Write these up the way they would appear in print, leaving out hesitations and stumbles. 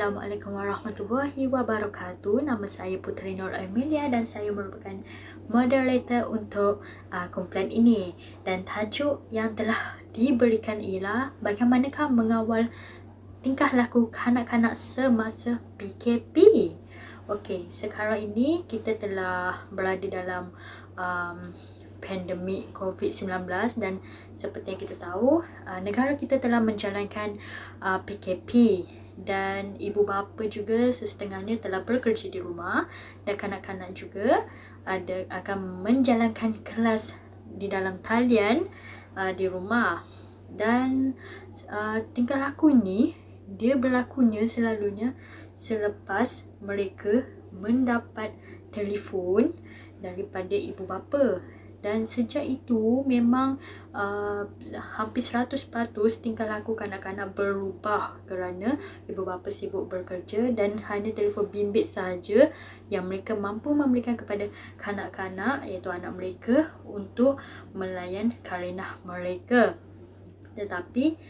Assalamualaikum warahmatullahi wabarakatuh. Nama saya Puteri Nur Amelia dan saya merupakan moderator untuk kumpulan ini. Dan tajuk yang telah diberikan ialah bagaimanakah mengawal tingkah laku kanak-kanak semasa PKP. Okey, sekarang ini kita telah berada dalam pandemik COVID-19 dan seperti yang kita tahu, negara kita telah menjalankan PKP dan ibu bapa juga sesetengahnya telah bekerja di rumah dan kanak-kanak juga akan menjalankan kelas di dalam talian di rumah. Dan tingkah laku ni dia berlakunya selalunya selepas mereka mendapat telefon daripada ibu bapa. Dan sejak itu memang hampir 100% tingkah laku kanak-kanak berubah kerana ibu bapa sibuk bekerja dan hanya telefon bimbit sahaja yang mereka mampu memberikan kepada kanak-kanak, iaitu anak mereka, untuk melayan karenah mereka. Tetapi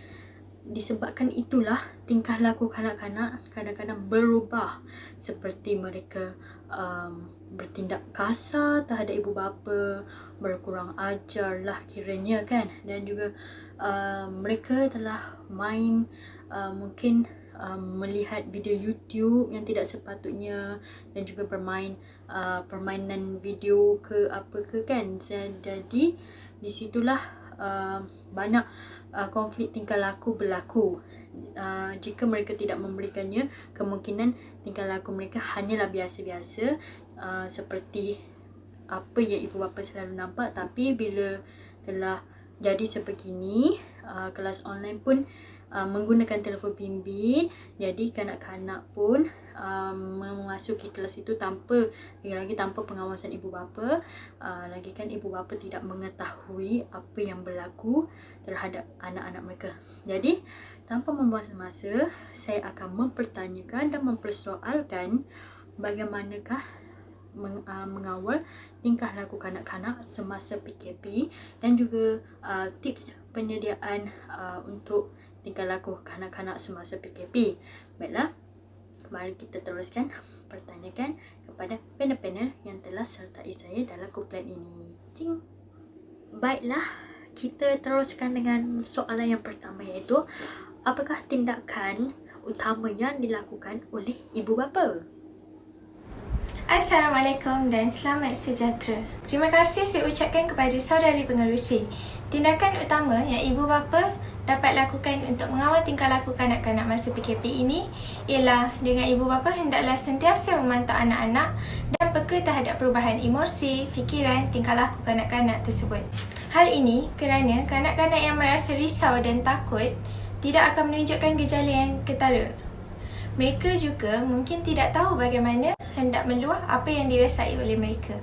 disebabkan itulah tingkah laku kanak-kanak kadang-kadang berubah, seperti mereka bertindak kasar terhadap ibu bapa, berkurang ajar lah kiranya kan, dan juga mereka telah main mungkin melihat video YouTube yang tidak sepatutnya dan juga bermain permainan video ke apa ke kan. Jadi di situlah banyak konflik tingkah laku berlaku. Jika mereka tidak memberikannya, kemungkinan tingkah laku mereka hanyalah biasa-biasa, seperti apa yang ibu bapa selalu nampak. Tapi bila telah jadi sebegini, kelas online pun menggunakan telefon bimbit, jadi kanak-kanak pun memasuki kelas itu lagi-lagi tanpa pengawasan ibu bapa. Lagi kan ibu bapa tidak mengetahui apa yang berlaku terhadap anak-anak mereka. Jadi tanpa membuang masa, saya akan mempertanyakan dan mempersoalkan bagaimanakah mengawal tingkah laku kanak-kanak semasa PKP dan juga tips penyediaan untuk tingkah laku kanak-kanak semasa PKP. Baiklah, mari kita teruskan pertanyakan kepada panel-panel yang telah sertai saya dalam kumpulan ini. Cing. Baiklah, kita teruskan dengan soalan yang pertama, iaitu apakah tindakan utama yang dilakukan oleh ibu bapa? Assalamualaikum dan selamat sejahtera. Terima kasih saya ucapkan kepada saudari pengerusi. Tindakan utama yang ibu bapa dapat lakukan untuk mengawal tingkah laku kanak-kanak masa PKP ini ialah dengan ibu bapa hendaklah sentiasa memantau anak-anak dan peka terhadap perubahan emosi, fikiran, tingkah laku kanak-kanak tersebut. Hal ini kerana kanak-kanak yang merasa risau dan takut tidak akan menunjukkan gejala yang ketara. Mereka juga mungkin tidak tahu bagaimana hendak meluah apa yang dirasai oleh mereka.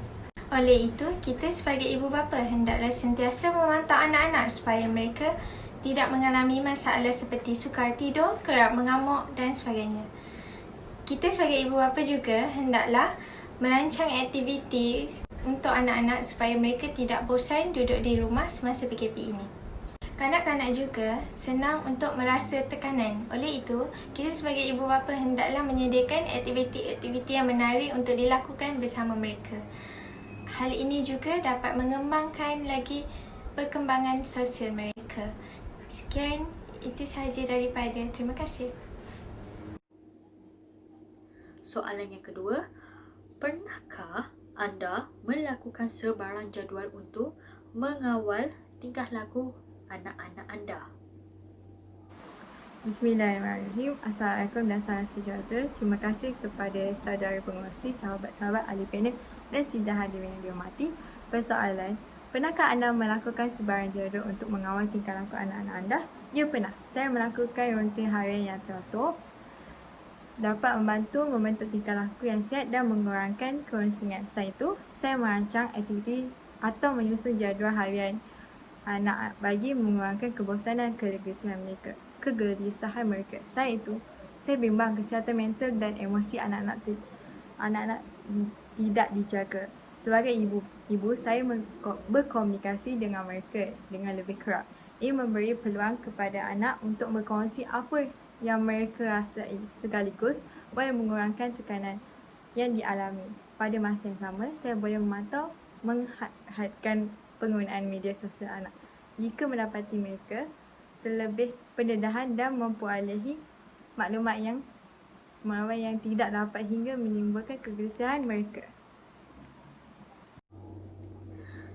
Oleh itu, kita sebagai ibu bapa hendaklah sentiasa memantau anak-anak supaya mereka tidak mengalami masalah seperti sukar tidur, kerap mengamuk dan sebagainya. Kita sebagai ibu bapa juga hendaklah merancang aktiviti untuk anak-anak supaya mereka tidak bosan duduk di rumah semasa PKP ini. Kanak-kanak juga senang untuk merasa tekanan. Oleh itu, kita sebagai ibu bapa hendaklah menyediakan aktiviti-aktiviti yang menarik untuk dilakukan bersama mereka. Hal ini juga dapat mengembangkan lagi perkembangan sosial mereka. Sekian, itu sahaja daripada. Terima kasih. Soalan yang kedua, pernahkah anda melakukan sebarang jadual untuk mengawal tingkah laku anak-anak anda? Bismillahirrahmanirrahim. Assalamualaikum dan salam sejahtera. Terima kasih kepada saudara pengerusi, sahabat-sahabat ahli panel dan sidang hadirin yang dihormati. Persoalan, pernahkah anda melakukan sebarang jadual untuk mengawal tingkah laku anak-anak anda? Ya, pernah. Saya melakukan rutin harian yang teratur dapat membantu membentuk tingkah laku yang sihat dan mengurangkan kerongsingan. Selain itu, saya merancang aktiviti atau menyusun jadual harian anak bagi mengurangkan kebosanan kegelisahan mereka. Selain itu, saya bimbang kesihatan mental dan emosi anak-anak tidak dijaga. Sebagai ibu, saya berkomunikasi dengan mereka dengan lebih kerap. Ia memberi peluang kepada anak untuk berkongsi apa yang mereka rasai sekaligus boleh mengurangkan tekanan yang dialami. Pada masa yang sama, saya boleh memantau menghadkan penggunaan media sosial anak jika mendapati mereka terlebih pendedahan dan memperolehi maklumat yang tidak dapat hingga menimbulkan kegelisahan mereka.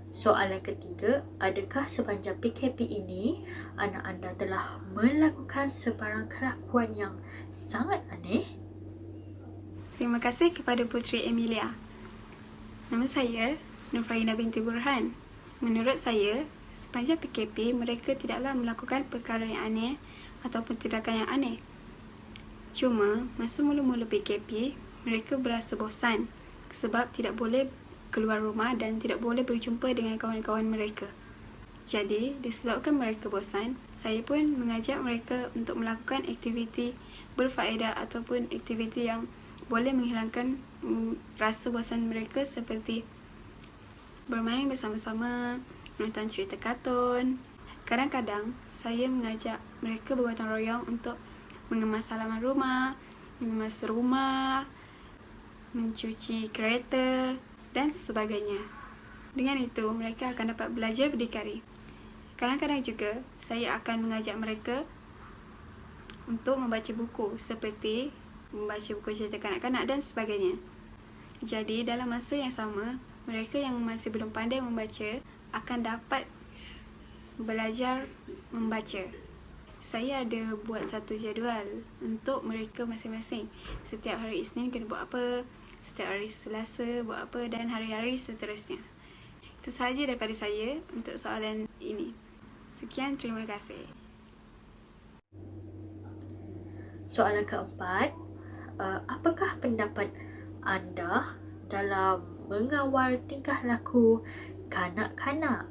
Soalan ketiga, adakah sepanjang PKP ini anak anda telah melakukan sebarang kelakuan yang sangat aneh? Terima kasih kepada Puteri Emilia. Nama saya Nurfaina binti Burhan. Menurut saya, sepanjang PKP mereka tidaklah melakukan perkara yang aneh ataupun tindakan yang aneh. Cuma, masa mula-mula PKP, mereka berasa bosan sebab tidak boleh keluar rumah dan tidak boleh berjumpa dengan kawan-kawan mereka. Jadi, disebabkan mereka bosan, saya pun mengajak mereka untuk melakukan aktiviti berfaedah ataupun aktiviti yang boleh menghilangkan rasa bosan mereka seperti bermain bersama-sama, menonton cerita kartun. Kadang-kadang, saya mengajak mereka bergotong royong untuk mengemas halaman rumah, mengemas rumah, mencuci kereta dan sebagainya. Dengan itu, mereka akan dapat belajar berdikari. Kadang-kadang juga, saya akan mengajak mereka untuk membaca buku seperti membaca buku cerita kanak-kanak dan sebagainya. Jadi, dalam masa yang sama, mereka yang masih belum pandai membaca akan dapat belajar membaca. Saya ada buat satu jadual untuk mereka masing-masing. Setiap hari Isnin kena buat apa, setiap hari Selasa buat apa dan hari-hari seterusnya. Itu sahaja daripada saya untuk soalan ini. Sekian, terima kasih. Soalan keempat, apakah pendapat anda dalam mengawal tingkah laku kanak-kanak?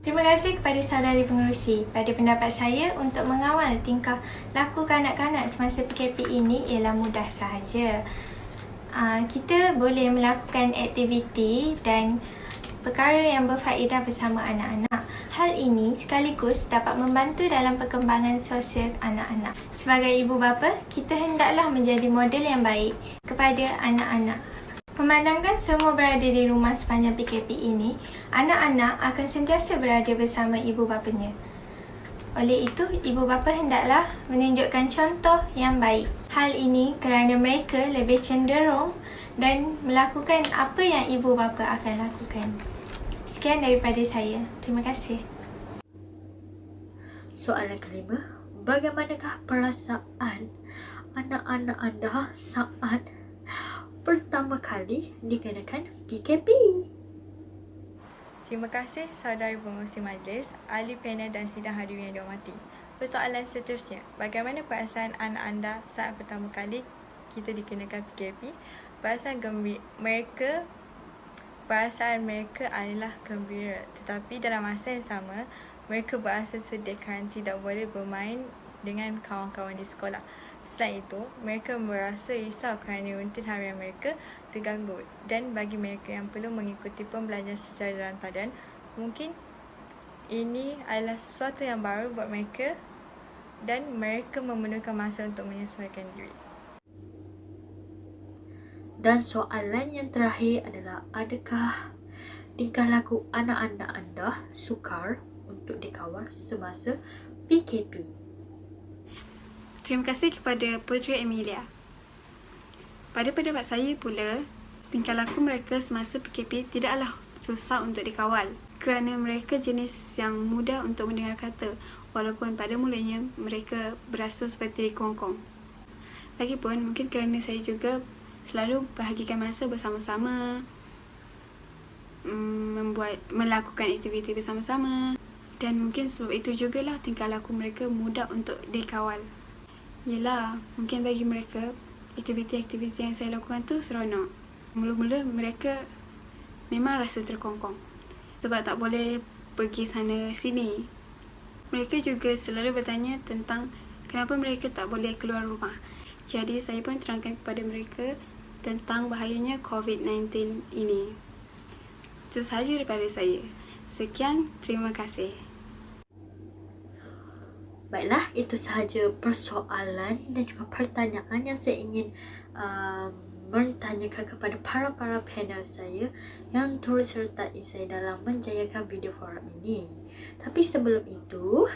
Terima kasih kepada saudari pengerusi. Pada pendapat saya, untuk mengawal tingkah laku kanak-kanak semasa PKP ini ialah mudah sahaja. Kita boleh melakukan aktiviti dan perkara yang berfaedah bersama anak-anak. Hal ini sekaligus dapat membantu dalam perkembangan sosial anak-anak. Sebagai ibu bapa, kita hendaklah menjadi model yang baik kepada anak-anak. Memandangkan semua berada di rumah sepanjang PKP ini, anak-anak akan sentiasa berada bersama ibu bapanya. Oleh itu, ibu bapa hendaklah menunjukkan contoh yang baik. Hal ini kerana mereka lebih cenderung dan melakukan apa yang ibu bapa akan lakukan. Sekian daripada saya. Terima kasih. Soalan kelima, bagaimanakah perasaan anak-anak anda saat pertama kali dikenakan PKP? Terima kasih saudari pengerusi majlis, ahli panel dan sidang hadirin yang dihormati. Persoalan seterusnya, bagaimana perasaan anak anda saat pertama kali kita dikenakan PKP? Perasaan mereka adalah gembira, tetapi dalam masa yang sama, mereka berasa sedih kerana tidak boleh bermain dengan kawan-kawan di sekolah. Selain itu, mereka merasa risau kerana rutin harian mereka terganggu, dan bagi mereka yang perlu mengikuti pembelajaran secara dalam padan, mungkin ini adalah sesuatu yang baru buat mereka dan mereka memerlukan masa untuk menyesuaikan diri. Dan soalan yang terakhir adalah, adakah tingkah laku anak-anak anda sukar untuk dikawal semasa PKP? Terima kasih kepada Puteri Emilia. Pada pendapat saya pula, tingkah laku mereka semasa PKP tidaklah susah untuk dikawal kerana mereka jenis yang mudah untuk mendengar kata, walaupun pada mulanya mereka berasa seperti dikongkong. Lagipun, mungkin kerana saya juga selalu bahagikan masa bersama-sama, melakukan aktiviti bersama-sama, dan mungkin sebab itu jugalah tingkah laku mereka mudah untuk dikawal. Yelah, mungkin bagi mereka, aktiviti-aktiviti yang saya lakukan tu seronok. Mula-mula mereka memang rasa terkongkong sebab tak boleh pergi sana sini. Mereka juga selalu bertanya tentang kenapa mereka tak boleh keluar rumah. Jadi saya pun terangkan kepada mereka tentang bahayanya COVID-19 ini. Itu sahaja daripada saya. Sekian, terima kasih. Baiklah, itu sahaja persoalan dan juga pertanyaan yang saya ingin bertanyakan kepada para panel saya yang turut sertai saya dalam menjayakan video forum ini. Tapi sebelum itu,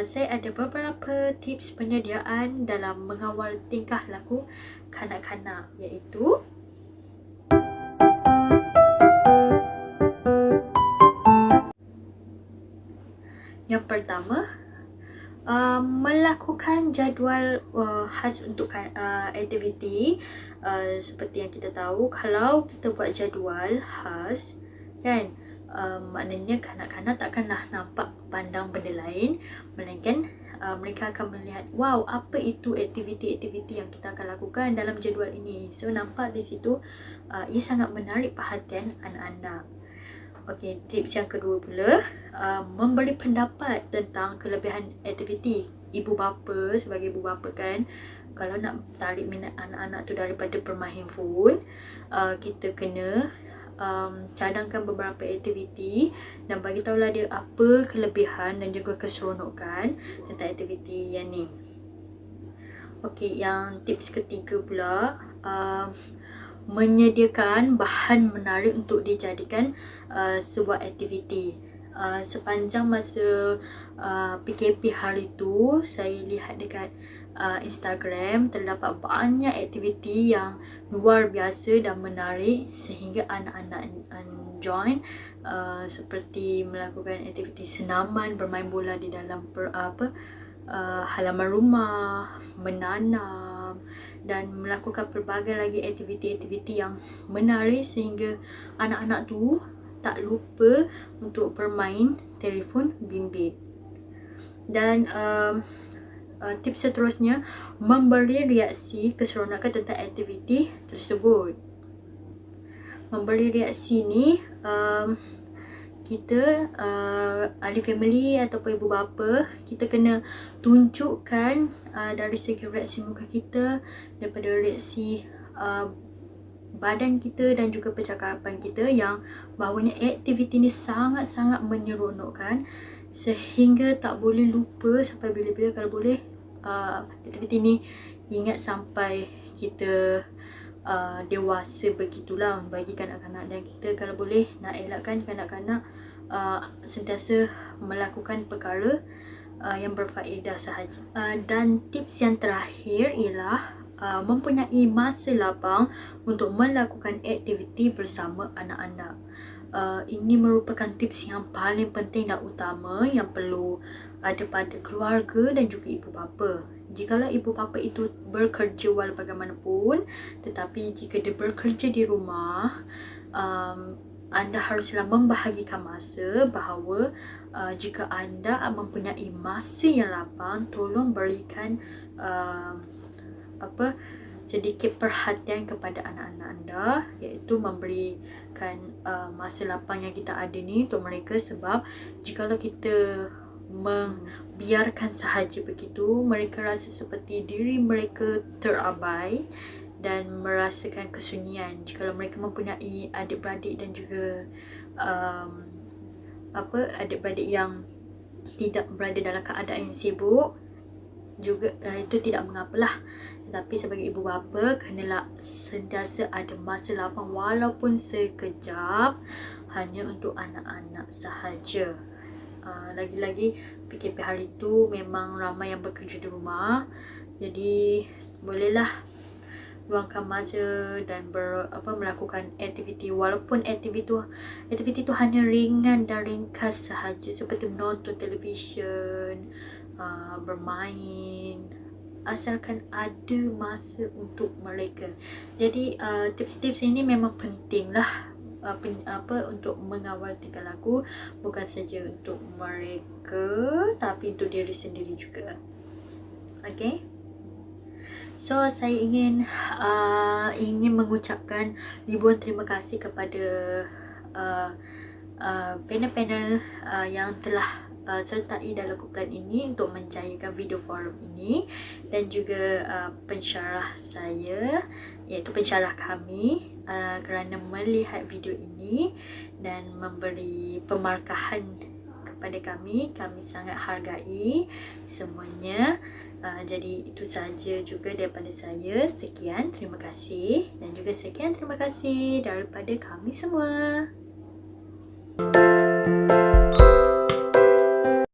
saya ada beberapa tips penyediaan dalam mengawal tingkah laku kanak-kanak, iaitu yang pertama, melakukan jadual khas untuk aktiviti. Seperti yang kita tahu, kalau kita buat jadual khas kan, maknanya kanak-kanak takkanlah nampak pandang benda lain, melainkan mereka akan melihat, wow, apa itu aktiviti-aktiviti yang kita akan lakukan dalam jadual ini. So nampak di situ ia sangat menarik perhatian anak-anak. Okey, tips yang kedua pula, memberi pendapat tentang kelebihan aktiviti. Ibu bapa, sebagai ibu bapa kan, kalau nak tarik minat anak-anak tu daripada bermain handphone, kita kena cadangkan beberapa aktiviti dan bagi tahulah dia apa kelebihan dan juga keseronokan tentang aktiviti yang ni. Okey, yang tips ketiga pula, menyediakan bahan menarik untuk dijadikan sebuah aktiviti. Sepanjang masa PKP hari tu, saya lihat dekat Instagram terdapat banyak aktiviti yang luar biasa dan menarik sehingga anak-anak join, seperti melakukan aktiviti senaman, bermain bola di dalam halaman rumah, menanam dan melakukan pelbagai lagi aktiviti-aktiviti yang menarik sehingga anak-anak tu tak lupa untuk bermain telefon bimbit. Dan tips seterusnya, memberi reaksi keseronokan tentang aktiviti tersebut. Memberi reaksi ni, kita ahli family ataupun ibu bapa, kita kena tunjukkan dari segi reaksi muka kita, daripada reaksi badan kita dan juga percakapan kita, yang bahawanya aktiviti ni sangat-sangat menyeronokkan sehingga tak boleh lupa sampai bila-bila. Kalau boleh, aktiviti ni ingat sampai kita dewasa, begitulah bagi kanak-kanak. Dan kita kalau boleh nak elakkan kanak-kanak sentiasa melakukan perkara yang berfaedah sahaja. Dan tips yang terakhir ialah mempunyai masa lapang untuk melakukan aktiviti bersama anak-anak. Ini merupakan tips yang paling penting dan utama yang perlu ada pada keluarga dan juga ibu bapa. Jikalau ibu bapa itu bekerja walau bagaimanapun, tetapi jika dia bekerja di rumah, anda haruslah membahagikan masa, bahawa jika anda mempunyai masa yang lapang, tolong berikan sedikit perhatian kepada anak-anak anda, iaitu memberikan masa lapang yang kita ada ni untuk mereka. Sebab jikalau kita membiarkan sahaja begitu, mereka rasa seperti diri mereka terabai dan merasakan kesunyian. Jikalau mereka mempunyai adik-beradik dan juga adik-beradik yang tidak berada dalam keadaan yang sibuk juga, itu tidak mengapalah. Tetapi sebagai ibu bapa, kenalah sentiasa ada masa lapang walaupun sekejap, hanya untuk anak-anak sahaja. Lagi-lagi PKP hari tu memang ramai yang bekerja di rumah, jadi bolehlah luangkan masa dan melakukan aktiviti, walaupun aktiviti tu hanya ringan dan ringkas sahaja, seperti menonton televisyen, bermain, asalkan ada masa untuk mereka. Jadi tips-tips ini memang penting lah untuk mengawal tingkah laku, bukan saja untuk mereka tapi untuk diri sendiri juga. Okay? So saya ingin mengucapkan ribuan terima kasih kepada panel-panel yang telah sertai dalam kumpulan ini untuk menjayakan video forum ini, dan juga pensyarah saya, iaitu pensyarah kami, kerana melihat video ini dan memberi pemarkahan kepada kami sangat hargai semuanya. Jadi itu saja juga daripada saya. Sekian, terima kasih, dan juga sekian terima kasih daripada kami semua.